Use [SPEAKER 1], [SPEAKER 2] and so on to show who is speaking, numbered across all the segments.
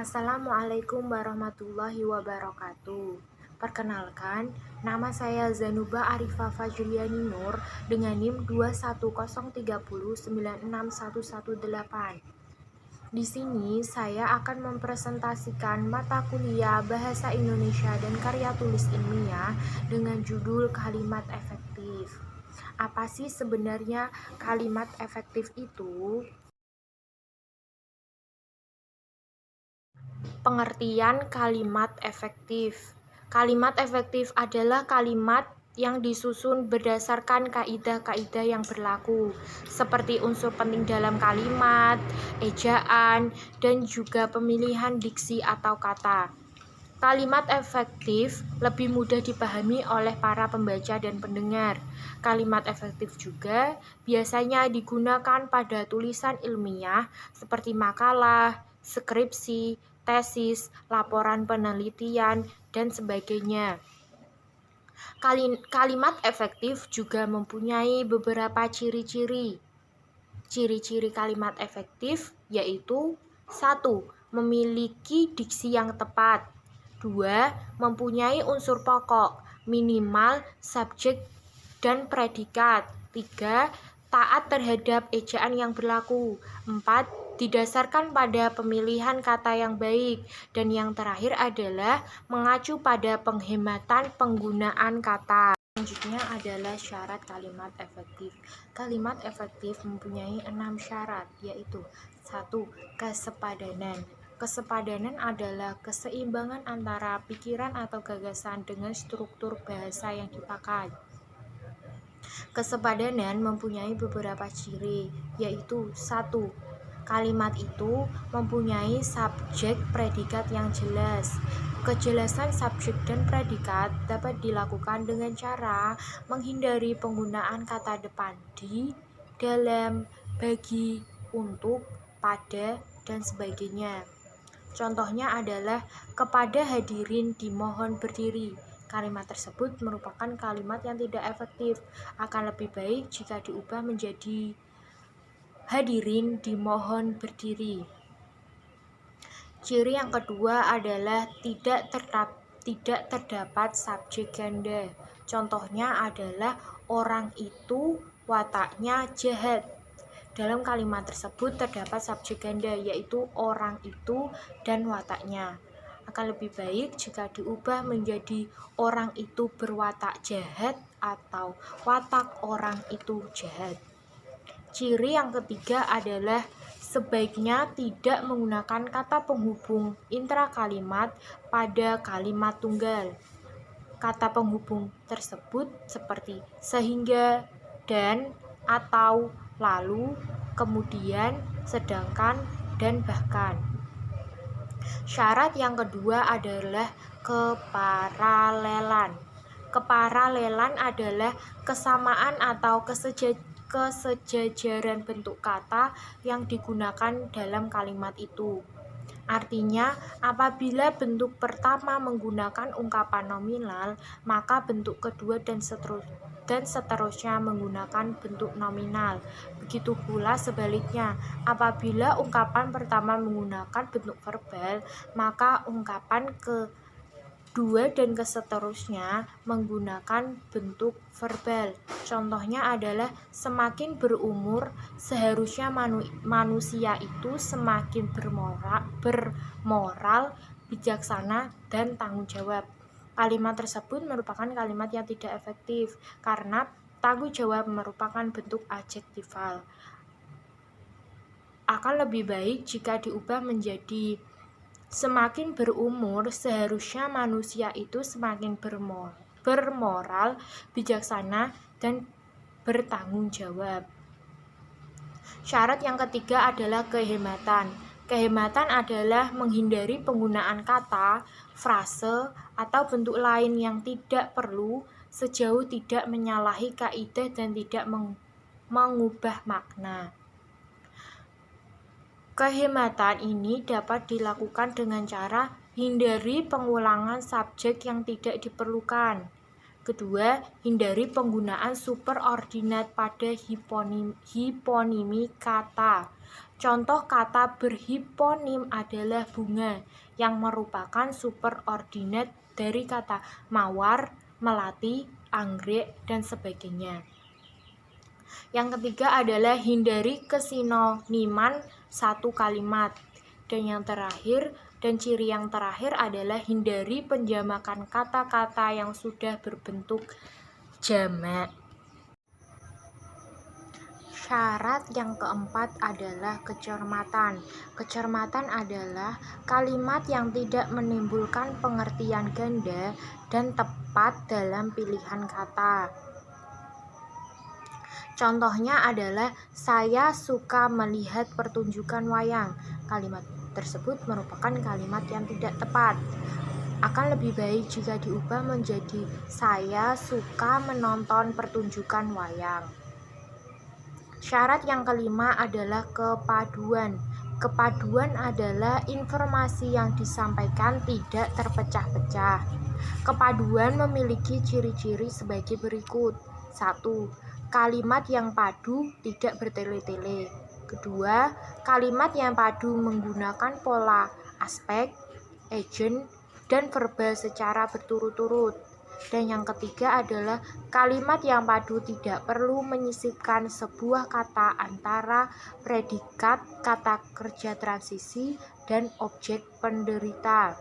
[SPEAKER 1] Assalamualaikum warahmatullahi wabarakatuh. Perkenalkan, nama saya Zanuba Arifah Fajriani Nur dengan NIM 21030961118. Di sini saya akan mempresentasikan mata kuliah Bahasa Indonesia dan Karya Tulis Ilmiah dengan judul Kalimat Efektif. Apa sih sebenarnya kalimat efektif itu? Pengertian kalimat efektif. Kalimat efektif adalah kalimat yang disusun berdasarkan kaidah-kaidah yang berlaku, seperti unsur penting dalam kalimat, ejaan, dan juga pemilihan diksi atau kata. Kalimat efektif lebih mudah dipahami oleh para pembaca dan pendengar. Kalimat efektif juga biasanya digunakan pada tulisan ilmiah seperti makalah, skripsi, tesis, laporan penelitian, dan sebagainya. Kalimat efektif juga mempunyai beberapa ciri-ciri. Ciri-ciri kalimat efektif yaitu 1. Memiliki diksi yang tepat. 2. Mempunyai unsur pokok, minimal, subjek, dan predikat. 3. Taat terhadap ejaan yang berlaku. 4. Didasarkan pada pemilihan kata yang baik. Dan yang terakhir adalah mengacu pada penghematan penggunaan kata. Selanjutnya adalah syarat kalimat efektif. Kalimat efektif mempunyai 6 syarat, yaitu 1. Kesepadanan. Kesepadanan adalah keseimbangan antara pikiran atau gagasan dengan struktur bahasa yang dipakai. Kesepadanan mempunyai beberapa ciri, yaitu 1. Kalimat itu mempunyai subjek predikat yang jelas. Kejelasan subjek dan predikat dapat dilakukan dengan cara menghindari penggunaan kata depan di, dalam, bagi, untuk, pada, dan sebagainya. Contohnya adalah kepada hadirin dimohon berdiri. Kalimat tersebut merupakan kalimat yang tidak efektif. Akan lebih baik jika diubah menjadi hadirin dimohon berdiri. Ciri yang kedua adalah tidak terdapat subjek ganda. Contohnya adalah orang itu wataknya jahat. Dalam kalimat tersebut terdapat subjek ganda, yaitu orang itu dan wataknya. Akan lebih baik jika diubah menjadi orang itu berwatak jahat atau watak orang itu jahat. Ciri yang ketiga adalah sebaiknya tidak menggunakan kata penghubung intrakalimat pada kalimat tunggal. Kata penghubung tersebut seperti sehingga, dan, atau, lalu, kemudian, sedangkan, dan bahkan. Syarat yang kedua adalah keparalelan. Keparalelan adalah kesamaan atau kesejajaran bentuk kata yang digunakan dalam kalimat itu. Artinya, apabila bentuk pertama menggunakan ungkapan nominal, maka bentuk kedua dan seterusnya menggunakan bentuk nominal. Begitu pula sebaliknya, apabila ungkapan pertama menggunakan bentuk verbal, maka ungkapan kedua dan seterusnya menggunakan bentuk verbal. Contohnya adalah semakin berumur, seharusnya manusia itu semakin bermoral, bijaksana, dan tanggung jawab. Kalimat tersebut merupakan kalimat yang tidak efektif karena tanggung jawab merupakan bentuk adjektifal. Akan lebih baik jika diubah menjadi semakin berumur, seharusnya manusia itu semakin bermoral, bijaksana, dan bertanggung jawab. Syarat yang ketiga adalah kehematan. Kehematan adalah menghindari penggunaan kata, frase, atau bentuk lain yang tidak perlu sejauh tidak menyalahi kaidah dan tidak mengubah makna. Kehematan ini dapat dilakukan dengan cara hindari pengulangan subjek yang tidak diperlukan. Kedua, hindari penggunaan superordinat pada hiponimi kata. Contoh kata berhiponim adalah bunga, yang merupakan superordinat dari kata mawar, melati, anggrek, dan sebagainya. Yang ketiga adalah hindari kesinoniman satu kalimat. Dan ciri yang terakhir adalah hindari penjamakan kata-kata yang sudah berbentuk jamak. Syarat yang keempat adalah kecermatan. Kecermatan adalah kalimat yang tidak menimbulkan pengertian ganda dan tepat dalam pilihan kata. Contohnya adalah saya suka melihat pertunjukan wayang. Kalimat tersebut merupakan kalimat yang tidak tepat. Akan lebih baik jika diubah menjadi saya suka menonton pertunjukan wayang. Syarat yang kelima adalah kepaduan. Kepaduan adalah informasi yang disampaikan tidak terpecah-pecah. Kepaduan memiliki ciri-ciri sebagai berikut. 1. Kalimat yang padu tidak bertele-tele. Kedua, kalimat yang padu menggunakan pola aspek, agent, dan verbal secara berturut-turut. Dan yang ketiga adalah kalimat yang padu tidak perlu menyisipkan sebuah kata antara predikat, kata kerja transisi, dan objek penderita.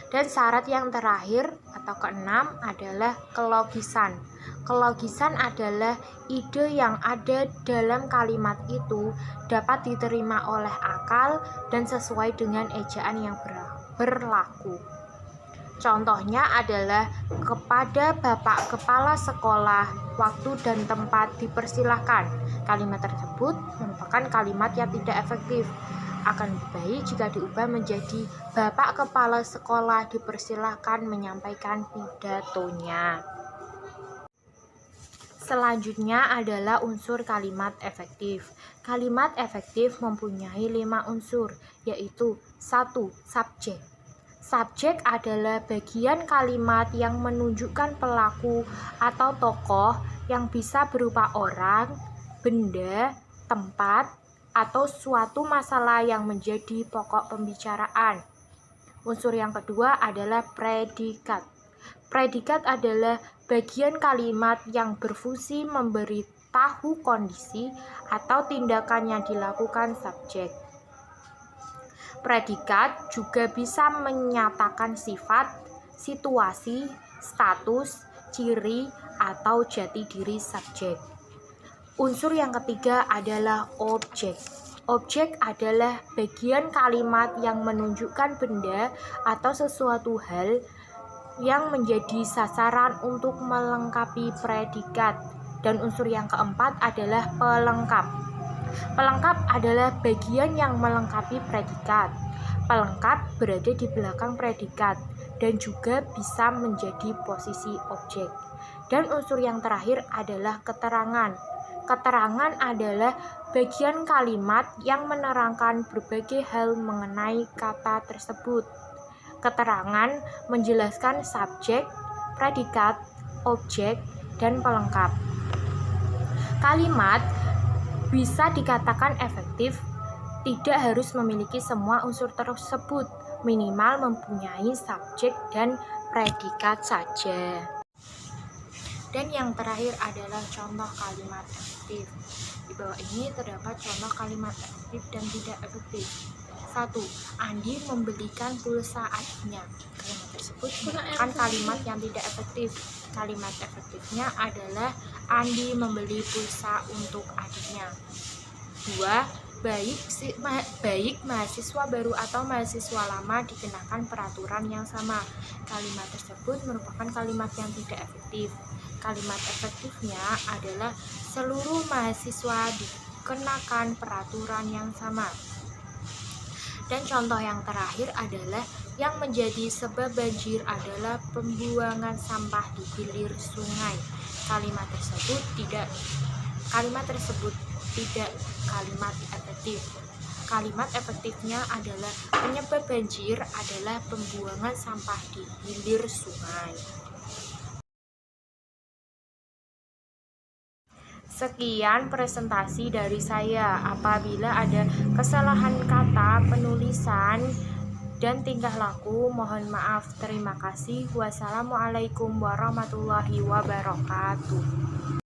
[SPEAKER 1] Dan syarat yang terakhir atau keenam adalah kelogisan. Kelogisan adalah ide yang ada dalam kalimat itu dapat diterima oleh akal dan sesuai dengan ejaan yang berlaku. Contohnya adalah kepada Bapak Kepala Sekolah, waktu dan tempat dipersilahkan. Kalimat tersebut merupakan kalimat yang tidak efektif. Akan lebih baik jika diubah menjadi Bapak Kepala Sekolah dipersilahkan menyampaikan pidatonya. Selanjutnya adalah unsur kalimat efektif. Kalimat efektif mempunyai 5 unsur, yaitu 1. Subjek. Subjek adalah bagian kalimat yang menunjukkan pelaku atau tokoh yang bisa berupa orang, benda, tempat, atau suatu masalah yang menjadi pokok pembicaraan. Unsur yang kedua adalah predikat. Predikat adalah bagian kalimat yang berfungsi memberitahu kondisi atau tindakan yang dilakukan subjek. Predikat juga bisa menyatakan sifat, situasi, status, ciri, atau jati diri subjek. Unsur yang ketiga adalah objek. Objek adalah bagian kalimat yang menunjukkan benda atau sesuatu hal yang menjadi sasaran untuk melengkapi predikat. Dan unsur yang keempat adalah pelengkap. Pelengkap adalah bagian yang melengkapi predikat. Pelengkap berada di belakang predikat dan juga bisa menjadi posisi objek. Dan unsur yang terakhir adalah keterangan. Keterangan adalah bagian kalimat yang menerangkan berbagai hal mengenai kata tersebut. Keterangan menjelaskan subjek, predikat, objek, dan pelengkap. Kalimat bisa dikatakan efektif, tidak harus memiliki semua unsur tersebut, minimal mempunyai subjek dan predikat saja. Dan yang terakhir adalah contoh kalimat efektif. Di bawah ini terdapat contoh kalimat efektif dan tidak efektif. 1. Andi membelikan pulsa adiknya. Kalimat tersebut merupakan kalimat yang tidak efektif. Kalimat efektifnya adalah Andi membeli pulsa untuk adiknya. 2. Baik mahasiswa baru atau mahasiswa lama dikenakan peraturan yang sama. Kalimat tersebut merupakan kalimat yang tidak efektif. Kalimat efektifnya adalah seluruh mahasiswa dikenakan peraturan yang sama. Dan contoh yang terakhir adalah yang menjadi sebab banjir adalah pembuangan sampah di hilir sungai. Kalimat tersebut tidak kalimat efektif. Kalimat efektifnya adalah penyebab banjir adalah pembuangan sampah di hilir sungai. Sekian presentasi dari saya. Apabila ada kesalahan kata, penulisan, dan tingkah laku, mohon maaf. Terima kasih. Wassalamualaikum warahmatullahi wabarakatuh.